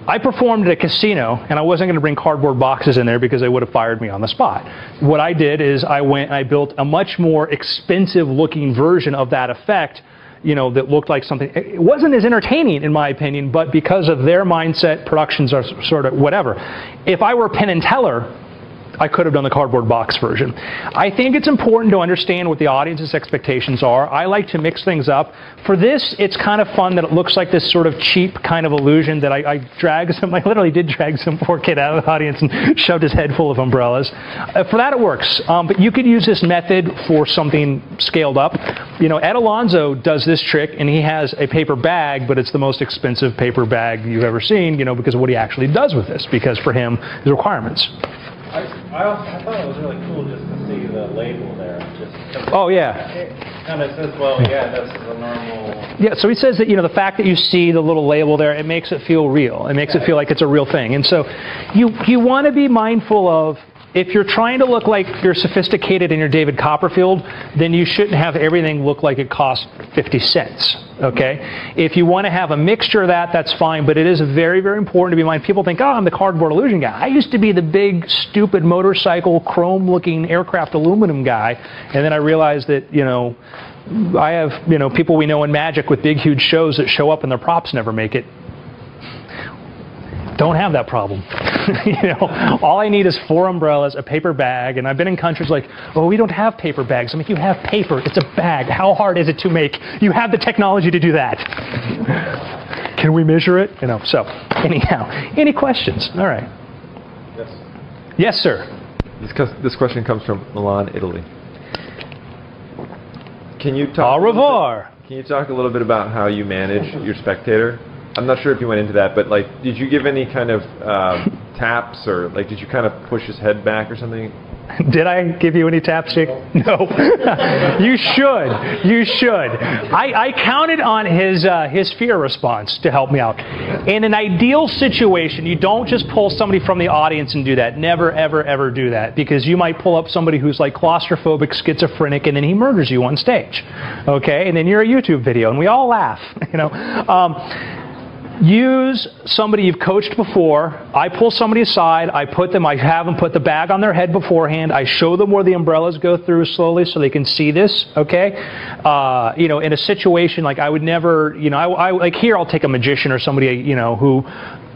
I performed at a casino, and I wasn't going to bring cardboard boxes in there because they would have fired me on the spot. What I did is I went and I built a much more expensive looking version of that effect, you know, that looked like something. It wasn't as entertaining in my opinion, but because of their mindset, productions are sort of whatever. If I were Penn and Teller, I could have done the cardboard box version. I think it's important to understand what the audience's expectations are. I like to mix things up. For this, it's kind of fun that it looks like this sort of cheap kind of illusion that I dragged some, I literally did drag some poor kid out of the audience and shoved his head full of umbrellas. For that, it works. But you could use this method for something scaled up. You know, Ed Alonzo does this trick, and he has a paper bag, but it's the most expensive paper bag you've ever seen, you know, because of what he actually does with this, because for him, the requirements. I thought it was really cool just to see the label there. Oh, yeah. It kind of says, well, yeah, this is a normal... Yeah, so he says that, you know, the fact that you see the little label there, it makes it feel real. It makes it feel like it's a real thing. And so you want to be mindful of, if you're trying to look like you're sophisticated and you're David Copperfield, then you shouldn't have everything look like it costs 50 cents, okay? If you want to have a mixture of that, that's fine, but it is very, very important to be mindful. People think, oh, I'm the cardboard illusion guy. I used to be the big, stupid motorcycle, chrome-looking aircraft aluminum guy, and then I realized that, you know, I have, you know, people we know in magic with big, huge shows that show up and their props never make it. Don't have that problem. You know, all I need is 4 umbrellas, a paper bag, and I've been in countries like, oh, we don't have paper bags. I mean, you have paper. It's a bag. How hard is it to make? You have the technology to do that. Can we measure it? You know. So, anyhow, any questions? All right. Yes. Yes, sir. This question comes from Milan, Italy. Can you talk? Au revoir. Can you talk a little bit about how you manage your spectator? I'm not sure if you went into that, but like, did you give any kind of taps, or like, did you kind of push his head back or something? Did I give you any taps, Jake? No. You should. You should. I counted on his fear response to help me out. In an ideal situation, you don't just pull somebody from the audience and do that. Never, ever, ever do that, because you might pull up somebody who's like claustrophobic, schizophrenic, and then he murders you on stage. Okay, and then you're a YouTube video, and we all laugh. You know. Use somebody you've coached before. I pull somebody aside. I have them put the bag on their head beforehand. I show them where the umbrellas go through slowly so they can see this. Okay, you know, in a situation like I would never, you know, I like here I'll take a magician or somebody, you know, who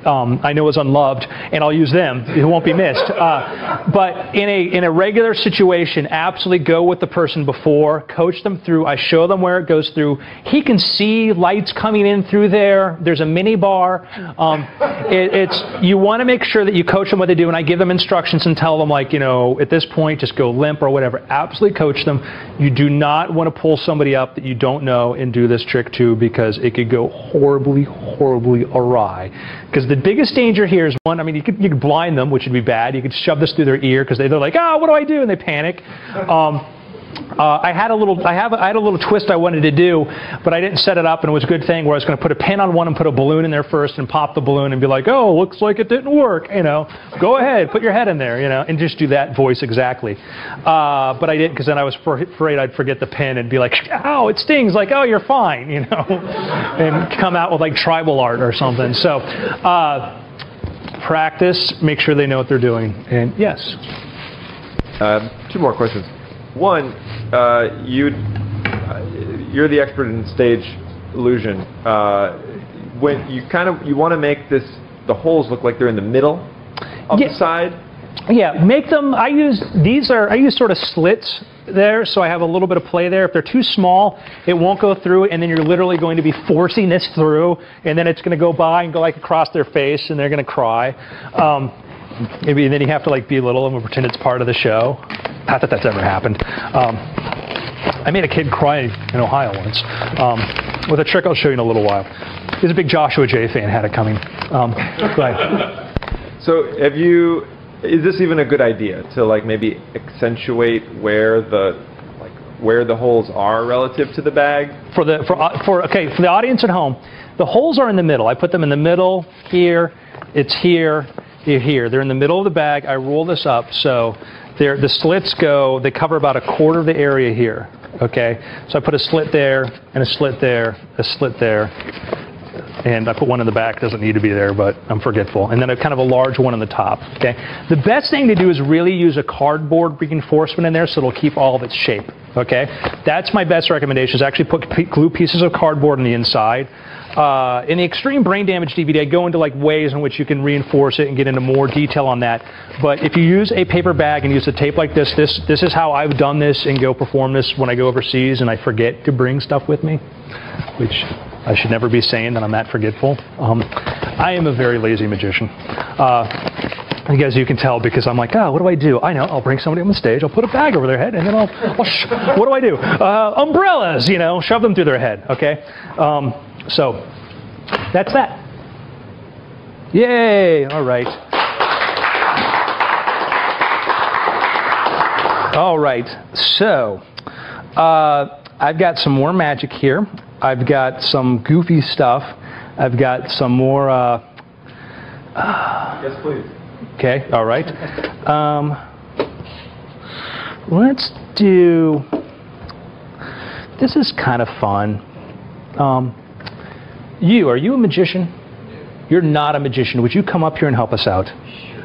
I know is unloved, and I'll use them. It won't be missed. But in a regular situation, absolutely go with the person before, coach them through. I show them where it goes through. He can see lights coming in through there. There's a mini bar. You want to make sure that you coach them what they do, and I give them instructions and tell them, like, you know, at this point, just go limp or whatever. Absolutely coach them. You do not want to pull somebody up that you don't know and do this trick to, because it could go horribly, horribly awry. Because the biggest danger here is, one, I mean, you could blind them, which would be bad. You could shove this through their ear because they're like, oh, what do I do? And they panic. I had a little twist I wanted to do, but I didn't set it up, and it was a good thing where I was going to put a pin on one and put a balloon in there first and pop the balloon and be like, oh, looks like it didn't work, you know. Go ahead, put your head in there, you know, and just do that voice exactly. But I didn't, because then I was afraid I'd forget the pin and be like, ow, it stings, like, oh, you're fine, you know, and come out with like tribal art or something. So practice, make sure they know what they're doing, and yes. 2 more questions. One, you're the expert in stage illusion. When you want to make the holes look like they're in the middle of the side. Yeah, make them. I use sort of slits there, so I have a little bit of play there. If they're too small, it won't go through, and then you're literally going to be forcing this through, and then it's going to go by and go like across their face, and they're going to cry. Maybe and then you have to like belittle them and pretend it's part of the show. Not that that's ever happened. I made a kid cry in Ohio once with a trick I'll show you in a little while. He's a big Joshua J fan, had it coming. So is this even a good idea to like maybe accentuate where the holes are relative to the bag? For the audience at home, the holes are in the middle. I put them in the middle here. It's here. Here. They're in the middle of the bag. I roll this up so the slits they cover about 1/4 of the area here. Okay, so I put a slit there and a slit there, a slit there, and I put one in the back. Doesn't need to be there, but I'm forgetful. And then a kind of a large one on the top. Okay. The best thing to do is really use a cardboard reinforcement in there, so it'll keep all of its shape. Okay. That's my best recommendation. Is actually put glue pieces of cardboard on the inside. In the Extreme Brain Damage DVD, I go into like ways in which you can reinforce it and get into more detail on that. But if you use a paper bag and use a tape like this is how I've done this and go perform this when I go overseas and I forget to bring stuff with me, which I should never be saying that I'm that forgetful. I am a very lazy magician. I guess you can tell because I'm like, oh, what do I do? I know, I'll bring somebody on the stage, I'll put a bag over their head, and then what do I do? Umbrellas, you know, shove them through their head, okay? So, that's that. Yay! All right. All right. So, I've got some more magic here. I've got some goofy stuff. I've got some more. Yes, please. Okay. All right. Let's do. This is kind of fun. Are you a magician? You're not a magician. Would you come up here and help us out? Sure.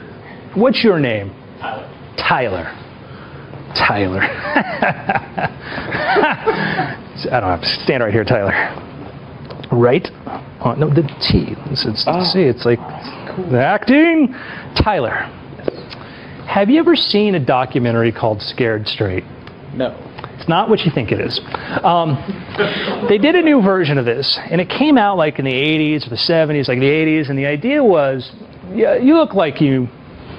What's your name? Tyler. Tyler. I don't have to stand right here, Tyler. Right? Oh, no, the T. Let's see. It's like acting. Tyler. Have you ever seen a documentary called Scared Straight? No. It's not what you think it is. They did a new version of this, and it came out like in the 80s or the 70s, like the 80s, and the idea was, yeah, you look like you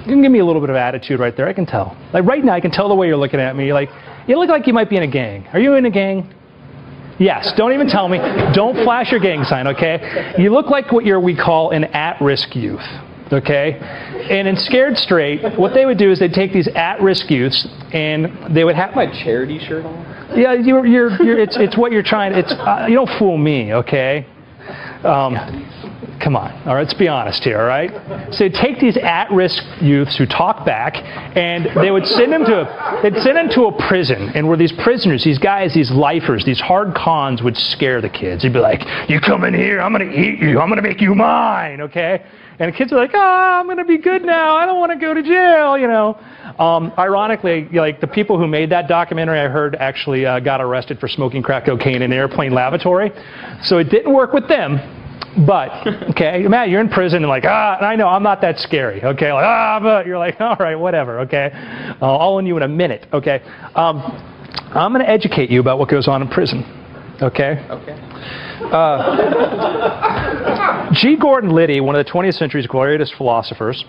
can give me a little bit of attitude right there, I can tell. Like right now, I can tell the way you're looking at me. Like, you look like you might be in a gang. Are you in a gang? Yes, don't even tell me. Don't flash your gang sign, okay? You look like what we call an at-risk youth. Okay, and in Scared Straight, what they would do is they'd take these at-risk youths, and they would have my charity shirt on. Yeah, it's what you're trying. You don't fool me, okay? Come on, all right. Let's be honest here, all right? So they'd take these at-risk youths who talk back, and they would send them to a prison, and where these prisoners, these guys, these lifers, these hard cons would scare the kids. They'd be like, "You come in here, I'm gonna eat you. I'm gonna make you mine," okay? And the kids are like, "Oh, I'm going to be good now. I don't want to go to jail," you know. Ironically, like the people who made that documentary, I heard, actually got arrested for smoking crack cocaine in an airplane lavatory. So it didn't work with them. But, okay, Matt, you're in prison and like, and I know I'm not that scary, okay? Like, but you're like, all right, whatever, okay? I'll own you in a minute, okay? I'm going to educate you about what goes on in prison, okay? Okay. G. Gordon Liddy, one of the 20th century's greatest philosophers,